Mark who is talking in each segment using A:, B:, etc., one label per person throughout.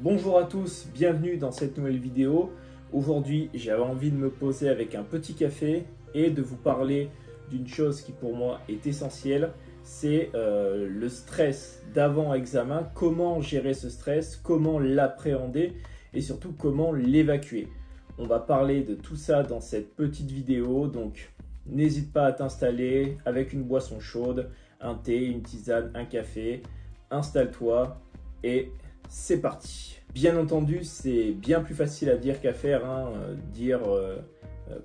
A: Bonjour à tous, bienvenue dans cette nouvelle vidéo. Aujourd'hui, j'avais envie de me poser avec un petit café et de vous parler d'une chose qui pour moi est essentielle, c'est le stress d'avant-examen, comment gérer ce stress, comment l'appréhender et surtout comment l'évacuer. On va parler de tout ça dans cette petite vidéo, donc n'hésite pas à t'installer avec une boisson chaude, un thé, une tisane, un café, installe-toi et c'est parti. Bien entendu, c'est bien plus facile à dire qu'à faire, dire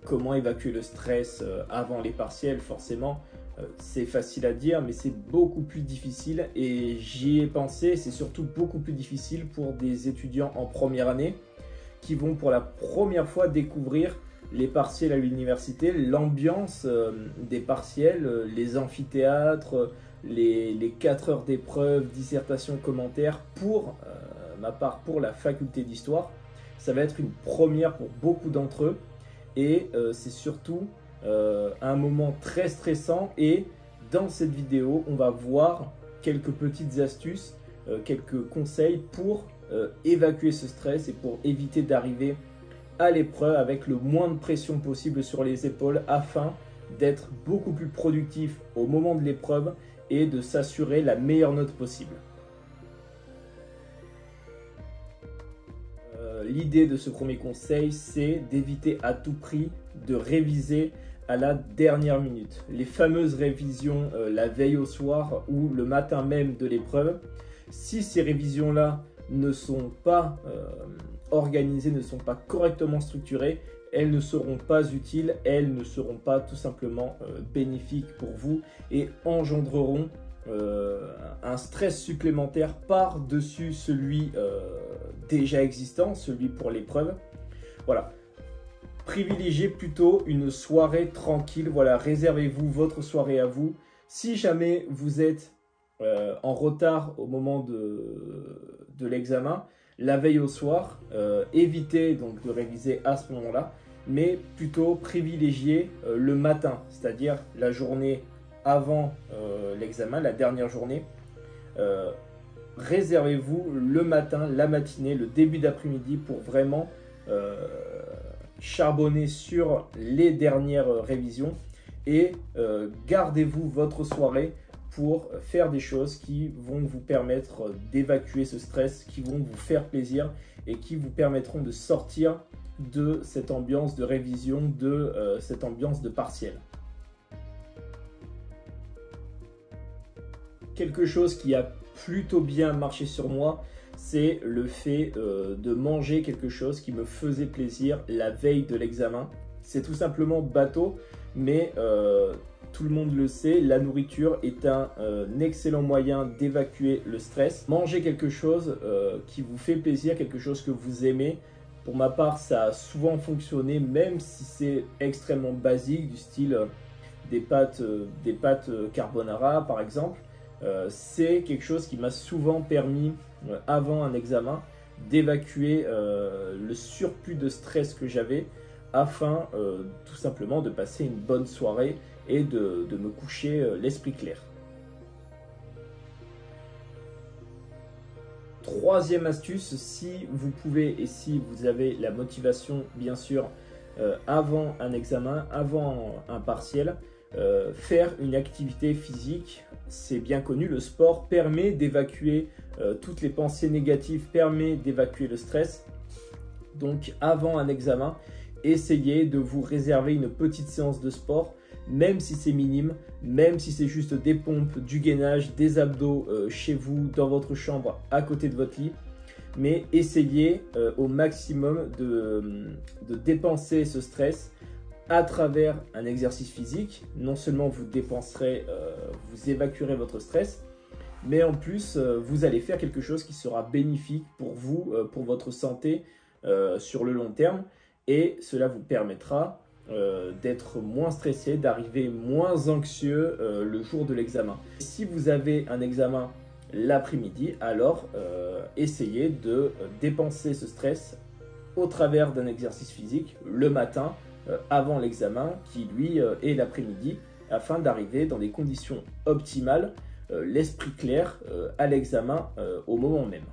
A: comment évacuer le stress avant les partiels, forcément, c'est facile à dire, mais c'est beaucoup plus difficile et j'y ai pensé, c'est surtout beaucoup plus difficile pour des étudiants en première année qui vont pour la première fois découvrir les partiels à l'université, l'ambiance des partiels, les amphithéâtres, les 4 heures d'épreuve, dissertation, commentaires pour ma part pour la faculté d'histoire. Ça va être une première pour beaucoup d'entre eux et c'est surtout un moment très stressant et dans cette vidéo on va voir quelques petites astuces, quelques conseils pour évacuer ce stress et pour éviter d'arriver à l'épreuve avec le moins de pression possible sur les épaules afin d'être beaucoup plus productif au moment de l'épreuve et de s'assurer la meilleure note possible. L'idée de ce premier conseil, c'est d'éviter à tout prix de réviser à la dernière minute. Les fameuses révisions la veille au soir ou le matin même de l'épreuve. Si ces révisions-là ne sont pas organisées, ne sont pas correctement structurées, elles ne seront pas utiles, elles ne seront pas tout simplement bénéfiques pour vous et engendreront un stress supplémentaire par-dessus celui déjà existant, celui pour l'épreuve. Voilà. Privilégiez plutôt une soirée tranquille. Voilà, réservez-vous votre soirée à vous. Si jamais vous êtes en retard au moment de l'examen, la veille au soir, évitez donc de réviser à ce moment-là, mais plutôt privilégiez le matin, c'est-à-dire la journée avant l'examen, la dernière journée. Réservez-vous le matin, la matinée, le début d'après-midi pour vraiment charbonner sur les dernières révisions et gardez-vous votre soirée pour faire des choses qui vont vous permettre d'évacuer ce stress, qui vont vous faire plaisir et qui vous permettront de sortir de cette ambiance de révision, de cette ambiance de partiel. Quelque chose qui a plutôt bien marché sur moi, c'est le fait de manger quelque chose qui me faisait plaisir la veille de l'examen. C'est tout simplement bateau, mais tout le monde le sait, la nourriture est un excellent moyen d'évacuer le stress. Mangez quelque chose qui vous fait plaisir, quelque chose que vous aimez. Pour ma part, ça a souvent fonctionné, même si c'est extrêmement basique, du style des pâtes carbonara par exemple. C'est quelque chose qui m'a souvent permis, avant un examen, d'évacuer le surplus de stress que j'avais afin tout simplement de passer une bonne soirée et de me coucher l'esprit clair. Troisième astuce, si vous pouvez et si vous avez la motivation, bien sûr, avant un examen, avant un partiel, faire une activité physique. C'est bien connu, le sport permet d'évacuer toutes les pensées négatives, permet d'évacuer le stress. Donc avant un examen, essayez de vous réserver une petite séance de sport, même si c'est minime, même si c'est juste des pompes, du gainage, des abdos chez vous, dans votre chambre, à côté de votre lit. Mais essayez au maximum de dépenser ce stress à travers un exercice physique. Non seulement vous dépenserez, vous évacuerez votre stress, mais en plus vous allez faire quelque chose qui sera bénéfique pour vous, pour votre santé sur le long terme, et cela vous permettra d'être moins stressé, d'arriver moins anxieux le jour de l'examen. Si vous avez un examen l'après-midi, alors essayez de dépenser ce stress au travers d'un exercice physique le matin avant l'examen qui lui est l'après-midi, afin d'arriver dans des conditions optimales, l'esprit clair à l'examen au moment même.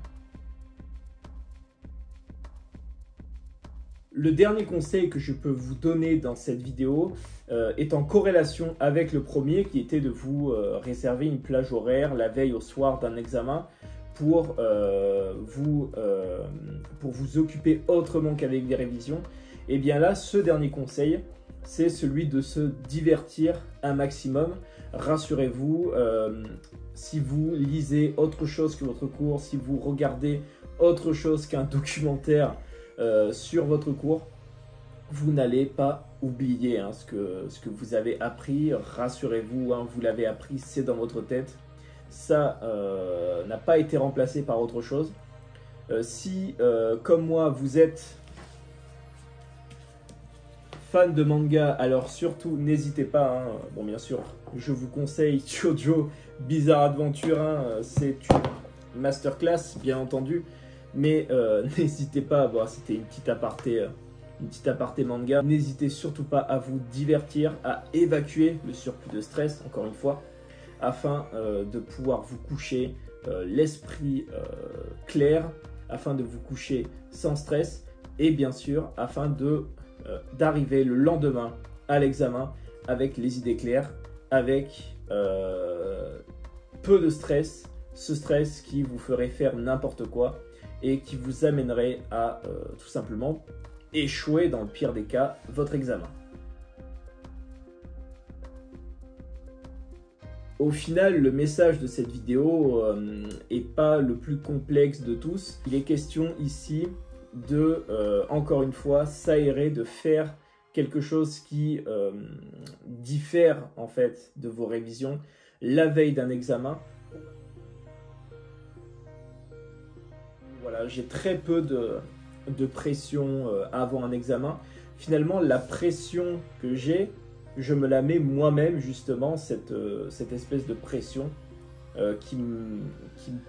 A: Le dernier conseil que je peux vous donner dans cette vidéo est en corrélation avec le premier, qui était de vous réserver une plage horaire la veille au soir d'un examen pour vous occuper autrement qu'avec des révisions. Et bien là, ce dernier conseil, c'est celui de se divertir un maximum. Rassurez-vous, si vous lisez autre chose que votre cours, si vous regardez autre chose qu'un documentaire sur votre cours, vous n'allez pas oublier ce que vous avez appris. Rassurez-vous, vous l'avez appris, c'est dans votre tête. Ça n'a pas été remplacé par autre chose. Si, comme moi, vous êtes fan de manga, alors surtout n'hésitez pas. Bon, bien sûr, je vous conseille JoJo Bizarre Adventure. C'est une masterclass, bien entendu. Mais n'hésitez pas, c'était une petite aparté manga. N'hésitez surtout pas à vous divertir, à évacuer le surplus de stress, encore une fois, afin de pouvoir vous coucher l'esprit clair, afin de vous coucher sans stress et bien sûr afin d'arriver le lendemain à l'examen avec les idées claires, avec peu de stress, ce stress qui vous ferait faire n'importe quoi et qui vous amènerait à tout simplement échouer dans le pire des cas votre examen. Au final, le message de cette vidéo n'est pas le plus complexe de tous. Il est question ici de, encore une fois, s'aérer, de faire quelque chose qui diffère en fait de vos révisions la veille d'un examen. Voilà, j'ai très peu de pression avant un examen. Finalement, la pression que j'ai, je me la mets moi-même justement, cette espèce de pression qui me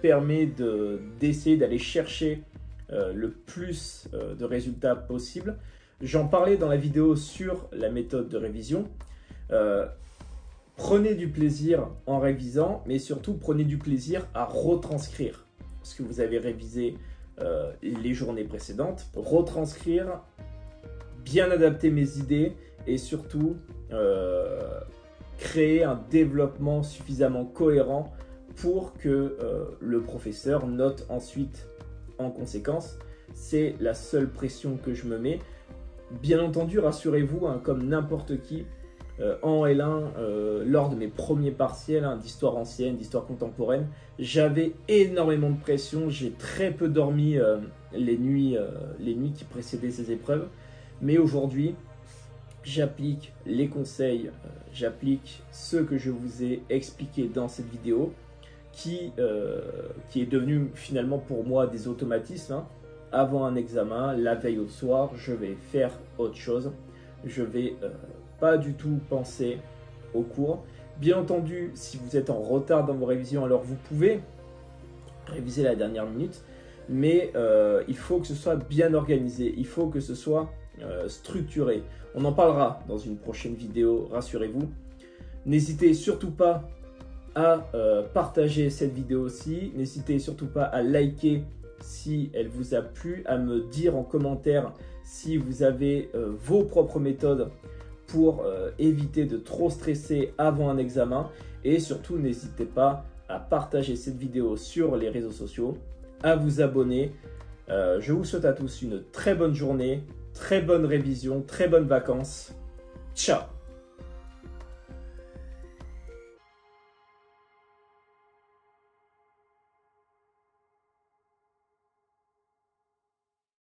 A: permet d'essayer d'aller chercher le plus de résultats possible. J'en parlais dans la vidéo sur la méthode de révision. Prenez du plaisir en révisant, mais surtout prenez du plaisir à retranscrire ce que vous avez révisé les journées précédentes. Retranscrire, bien adapter mes idées et surtout créer un développement suffisamment cohérent pour que le professeur note ensuite en conséquence. C'est la seule pression que je me mets. Bien entendu, rassurez-vous, comme n'importe qui, en L1, lors de mes premiers partiels d'histoire ancienne, d'histoire contemporaine, j'avais énormément de pression. J'ai très peu dormi les nuits qui précédaient ces épreuves. Mais aujourd'hui, j'applique les conseils, j'applique ce que je vous ai expliqué dans cette vidéo, qui est devenu finalement pour moi des automatismes. Avant un examen, la veille au soir, je vais faire autre chose. Je vais pas du tout penser au cours. Bien entendu, si vous êtes en retard dans vos révisions, alors vous pouvez réviser la dernière minute, mais il faut que ce soit bien organisé, il faut que ce soit structuré. On en parlera dans une prochaine vidéo, rassurez-vous. N'hésitez surtout pas à partager cette vidéo aussi. N'hésitez surtout pas à liker si elle vous a plu, à me dire en commentaire si vous avez vos propres méthodes pour éviter de trop stresser avant un examen. Et surtout, n'hésitez pas à partager cette vidéo sur les réseaux sociaux, à vous abonner. Je vous souhaite à tous une très bonne journée, très bonne révision, très bonnes vacances. Ciao!